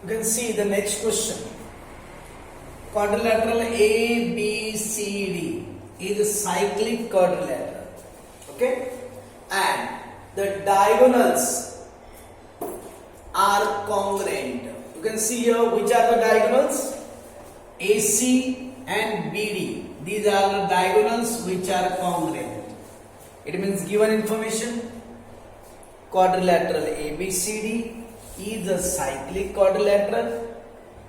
You can see the next question. Quadrilateral ABCD is a cyclic quadrilateral. Okay? And the diagonals are congruent. You can see here which are the diagonals? AC and BD. These are the diagonals which are congruent. It means given information, quadrilateral ABCD is a cyclic quadrilateral.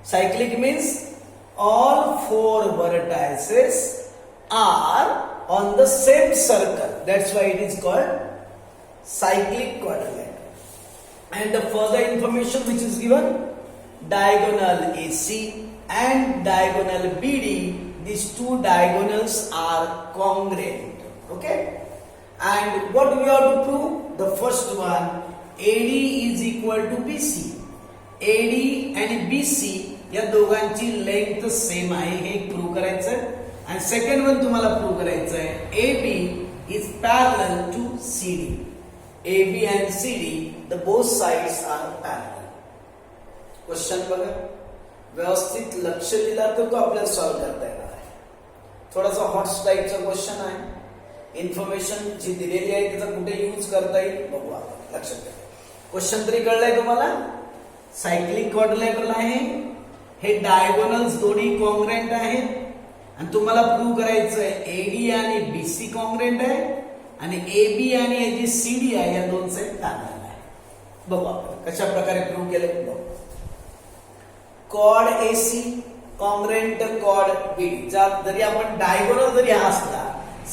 Cyclic means all four vertices are on the same circle. That's why it is called cyclic quadrilateral. And the further information which is given, diagonal AC and diagonal BD, these two diagonals are congruent. Okay? And what we have to prove? The first one, AD is equal to BC. AD and BC या दोघांची length same आहे हे prove करायचं आहे. आणि second one तुम्हाला prove करायचं आहे AB is parallel to CD. AB and CD, the both sides are parallel. Question बघा, व्यवस्थित लक्ष दिला तर तो आपल्याला सॉल्व्ह करता येणार आहे. थोडासा हॉट टाईपचा क्वेश्चन आहे. इन्फॉर्मेशन जी दिलेली आहे त्याचा कुठे यूज करता येईल बघू आपण. लक्षात घ्या. क्वेश्चन तरी कळलाय तुम्हाला? सायक्लिक क्वाड्रिलॅटरल आहे, हे डायगोनल्स दोन्ही कॉन्ग्रुएंट आहेत आणि तुम्हाला प्रूव्ह करायचं आहे एडी आणि बीसी कॉन्ग्रुएंट आहे आणि एबी आणि याची सीडी आहे या दोन साइड पॅरलल आहे. बघू आपण कशा प्रकारे प्रूव्ह केलं बघू. कॉड एसी कॉन्ग्रुएंट कॉड बीडी. जरी आपण डायगोनल जरी हा असला,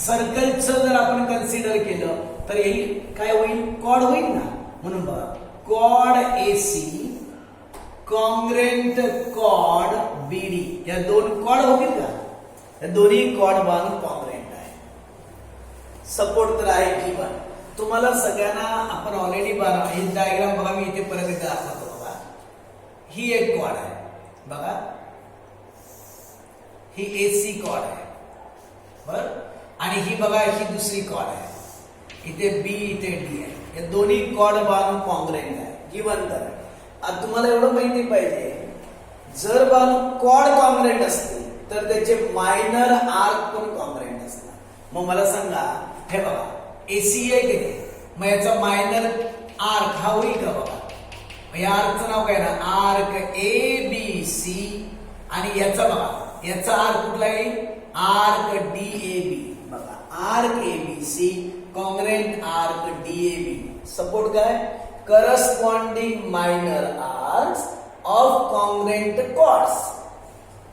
सर्कलचं जर आपण कन्सिडर केलं तर हे काय होईल? कॉड होईल ना. म्हणून बघा, कॉड एसी कॉन्ग्रुएंट कॉड बीडी, या दोन कॉड होतील का? या दोन्ही कॉड बाजू कॉन्ग्रुएंट आहे. सपोर्ट तर आहे गिवन. तुम्हाला सगळ्यांना आपण ऑलरेडी ही डायग्राम बघा, मी इथे परत एकदा दाखवतो बघा. ही एक कॉड आहे बघा, ही एसी कॉड आहे बर, आणि ही बघा ही दुसरी कॉड आहे. इथे बी इथे डी आहे. या दोन्ही कॉड बाजू कॉन्ग्रुएंट आहे गिवन. तर आता तुम्हाला एवढं माहिती पाहिजे, जर बाजू कॉड कॉन्ग्रुएंट असतील तर त्याचे मायनर आर्क पण कॉन्ग्रुएंट असतात. मग मला सांगा, हे बघा एसी आहे किती, मग याचा मायनर आर्क हा होईल का? बघा या आर्कचं नाव काय ना, आर्क ए बी सी, आणि याचा बघा याचा आर्क कुठला येईल? Arc D A B. बघा arc A B C congruent arc D A B. Support काय? Corresponding minor arcs of congruent chords.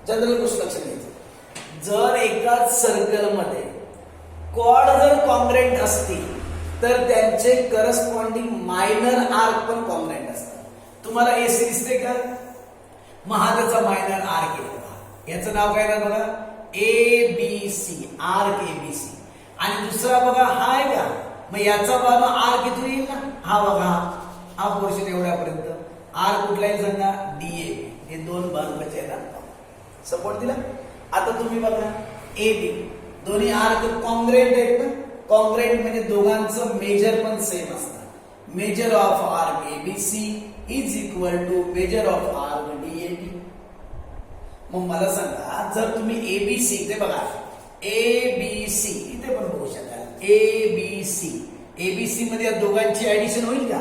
General गोष्ट लक्षात घ्यायची, जर एकाच सर्कल मध्ये कॉर्ड जर कॉन्ग्रुएंट असतील तर त्यांचे करस्पॉन्डिंग मायनर आर्क पण कॉन्ग्रुएंट असतात. तुम्हाला एसी दिसते का? मग हा त्याचा मायनर आर्क आहे. याचं नाव काय ना बघा, A B C, arc A B C. आणि दुसरा बघा हा आहे का, मग याचा बाजू आर्क इथून येईल ना. हा बघा हा पोर्शन एवढ्यापर्यंत आर्क कुठला येईल सांगा? D A B. हे दोन बाजूचे येणार. सपोर्ट दिला. आता तुम्ही बघा ए बी, दोन्ही आर्क कॉन्ग्रुएंट आहेत ना. कॉन्ग्रुएंट म्हणजे दोघांचं मेजर पण सेम असतं. Major of arc A B C is equal to major of arc D A B. मग मला सांगा, जर तुम्ही एबीसी इथे बघा, एबीसी इथे पण बघू शकाल, एबीसी. एबीसी मध्ये या दोघांची ऍडिशन होईल का?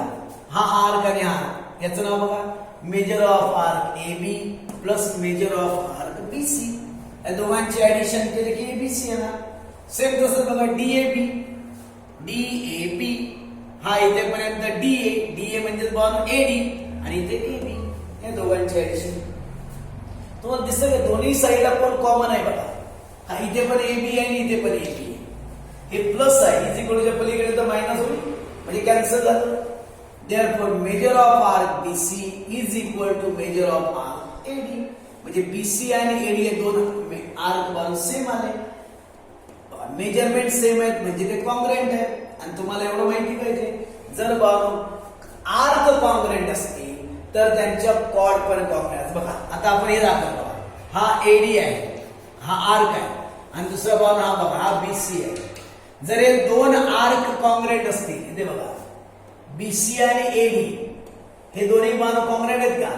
हा आर्क आणि हा, याचं नाव बघा major of arc A B plus major of arc B C. या दोघांची ऍडिशन केली की एबीसी येणार. सेम तसं बघा डीएबी, डीएबी हा इथेपर्यंत डीए, डीए म्हणजे बॉर्न एडी आणि इथे एबी. या दोघांची ऍडिशन तुम्हाला दिसतं, दोन्ही साईडला पण कॉमन आहे बघा. हा इथे पण एबी आहे आणि इथे पण एबी. हे प्लस आहे, इज इक्वलच्या पलीकडे तर मायनस होईल म्हणजे कॅन्सल झालं. Therefore major of arc BC is equal to major of arc AD. म्हणजे बीसी आणि एडी हे दोन आर्क बाजू सेम आले, मेजरमेंट सेम आहेत म्हणजे ते कॉन्ग्रुएंट आहे. आणि तुम्हाला एवढं माहिती पाहिजे, जर बाजू आर्क कॉन्ग्रुएंट असतील तर त्यांच्या कॉर्ड पण कॉन्ग्रुएंट. बघा आता आपण हे दाखवतो, हा एडी आहे, हा आर्क आहे आणि दुसरा बाजू हा बघा हा बीसी आहे. जर हे दोन आर्क कॉन्ग्रुएंट असतील, इथे बघा बीसी आणि एडी हे दोन्ही बाजू कॉन्ग्रुएंट आहेत का?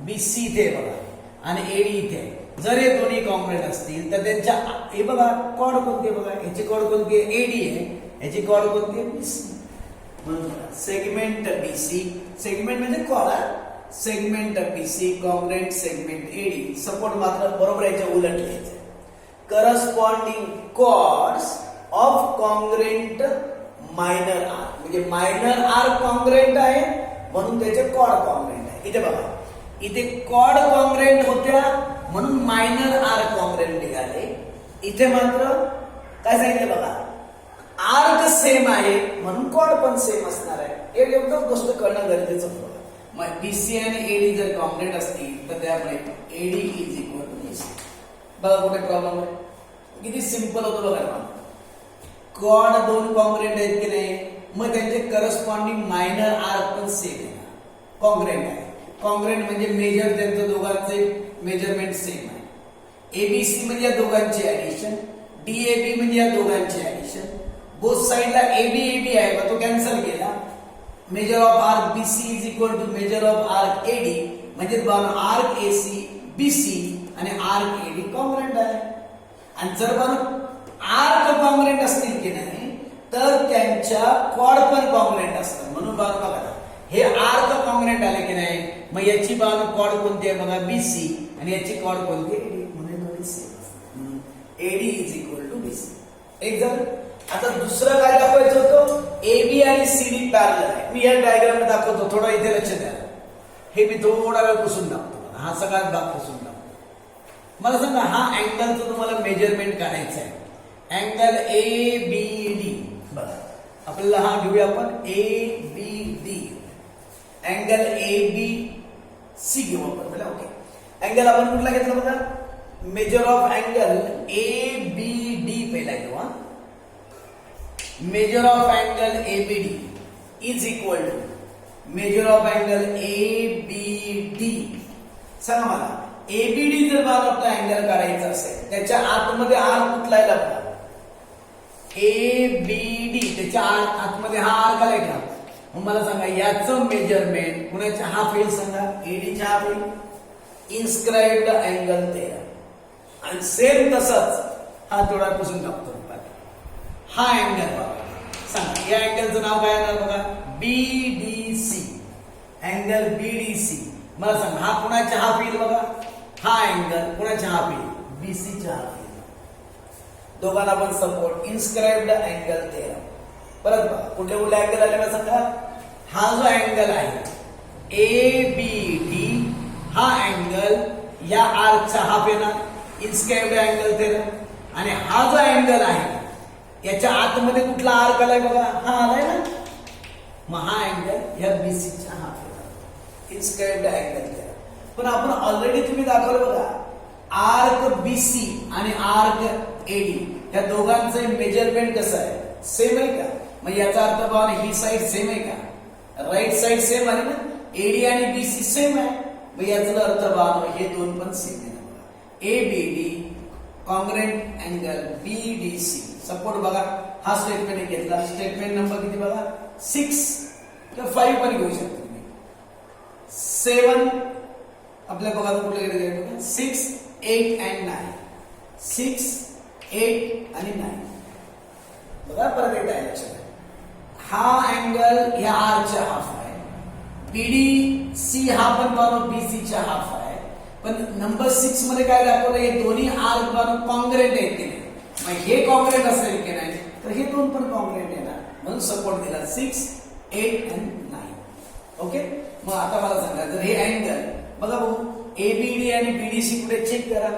बीसी इथे बघा आणि एडी इथे आहे. जर हे दोन्ही कॉन्ग्रेंट असतील तर त्यांच्या हे बघा कॉड कोणते बघा, याची कॉड कोणती आहे, एडी आहे, याची कॉड कोणती आहे, बीसी. म्हणून सेगमेंट बीसी, सेगमेंट म्हणजे कॉड, segment BC congruent segment AD. Support मात्र बरोबर याच्या उलट लिहायचं. Corresponding chords of congruent minor arc, म्हणजे मायनर आर कॉन्ग्रेंट आहे म्हणून त्याचे कॉड कॉन्ग्रेंट आहे. इथे बघा, इथे कॉड कॉन्ग्रेंट होत्या म्हणून मायनर आर कॉन्ग्रेंट निघाले. इथे मात्र काय सांगितलं बघा, आर्क सेम आहे म्हणून कॉड पण सेम असणार आहे. एक एकदम गोष्ट कळणं गरजेचं होतं. मग बीसी आणि एडी जर कॉन्ग्रेंट असतील तर त्यामुळे AD is equal to BC. बघा कुठे प्रॉब्लेम आहे, किती सिंपल होतं बघा ना. कॉड दोन कॉन्ग्रेंट आहेत की नाही, मग त्यांचे करस्पॉन्डिंग मायनर आर पण सेम आहे, कॉन्ग्रेंट आहे. कॉन्ग्रेंट म्हणजे मेजर त्यांचं दोघांचे मेजरमेंट सेम आहे. एबीसी म्हणजे या दोघांची ऍडिशन, डीएबी म्हणजे या दोघांची ऍडिशन. बोथ साइडला एबी एबी आहे मग तो कॅन्सल केला. Major of arc BC is equal to major of arc AD, म्हणजे आर्क एसी बीसी आणि आर्क एडी कॉन्ग्रेंट आहे. आणि जर आर्क कॉन्ग्रेंट असतील की नाही तर त्यांच्या कॉड पण कॉन्ग्रेंट असतात. म्हणून बघा हे आर्क कॉन्ग्रेंट आले की नाही, मग याची बाजू कॉड कोणती आहे बघा, बीसी, आणि याची कॉड कोणती आहे, एडी. म्हणून same, AD is equal to BC. एक जर आता दुसरं काय दाखवायचं होतं, एबी आणि सीडी पॅरलल आहे. मी या डायग्राम दाखवतो, थोडा इथे लक्ष द्या. हे मी थोडा वेळ पुसून दाखवतो, हा सगळा भाग पुसून दाखवतो. मला सांगा, हा अँगलचं तुम्हाला मेजरमेंट काढायचं आहे. अँगल ए बी डी, बघा आपल्याला हा घेऊया आपण A B D. Angle A B C घेऊ आपण. ओके, अँगल आपण कुठला घेतला बघा, major of angle A B D पहिला घेऊ. Major of angle ABD is equal to major of angle ABD. सांगा मला, एबीडी जर मला आपला अँगल काढायचा असेल त्याच्या आतमध्ये आर कुठला आहे बघा, एबीडी, त्याच्या आतमध्ये हा आर आलाय का. मग मला सांगा याचं मेजरमेंट कुणाच्या हाफ येईल सांगा, एडीच्या हाफ येईल. Inscribed angle 13. आणि सेम तसंच हा थोडा पुसून टाकतो. हा अँगल बघा, सांगा या अँगलचं नाव काय येणार बघा, बीडीसी. Angle BDC. मला सांगा हा कुणाच्या हाफ येईल बघा, हा अँगल कुणाच्या हाफ येईल, बीसीच्या हाफ येईल. दोघांना पण सपोर्ट. Inscribed angle 13. परत बघा कुठले कुठले अँगल आले मला सांगा. हा जो अँगल आहे ए बी डी, हा अँगल या आर्कचा हाफ येणार, इन्स्क्राइब्ड अँगल 13. आणि हा जो अँगल आहे याच्या आतमध्ये कुठला आर्क आलाय बघा, हा आलाय ना, मग हा अँगल या बीसीच्या हाफ येणार, इन्स्क्राइब्ड अँगल 13. पण आपण ऑलरेडी तुम्ही दाखवलं बघा, आर्क बीसी आणि आर्क एडी या दोघांचं मेजरमेंट कसं आहे, सेम आहे का. मग याचा अर्थ बघा ही साइड सेम आहे का, राईट साइड सेम आहे ना, एडी आणि बीसी सेम आहे. मग याचा अर्थ बघा हे दोन पण सेम आहे. ABD congruent angle BDC. Support बघा हा स्टेटमेंट घेतला, स्टेटमेंट नंबर किती बघा 6 किंवा 5 पण घेऊ शकतो तुम्ही. 7 आपल्या बघा कुठले गेले 6, 8 and 9. 6, 8 आणि 9. बघा परत एकदा लक्षात. हा अँगल या आरच्या हाफ आहे, बीडीसी हा पण बरोबर बीसीच्या हाफ आहे. पण नंबर 6 मध्ये काय दाखवलं, हे दोन्ही आर्क बरोबर कॉन्ग्रेंट आहेत की नाही. मग हे कॉन्ग्रेंट असेल की नाही तर हे दोन पण कॉन्ग्रेंट येणार, म्हणून सपोर्ट दिला 6, 8 and 9. ओके. मग आता मला सांगा, जर हे अँगल बघा भाऊ एबीडी आणि बीडीसी कुठे चेक करा.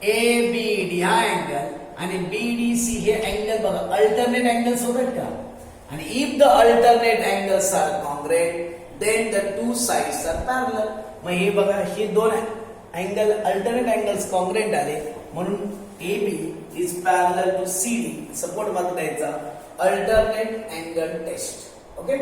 एबीडी हा अँगल आणि बीडीसी हे अँगल बघा अल्टरनेट अँगल्स होतात का. आणि if the alternate angles are congruent then the two sides are parallel. मग हे बघा हे दोन अँगल अल्टरनेट अँगल्स कॉन्ग्रेंट आले म्हणून AB is parallel to CD. Support मात्र द्यायचा अल्टरनेट अँगल टेस्ट. ओके.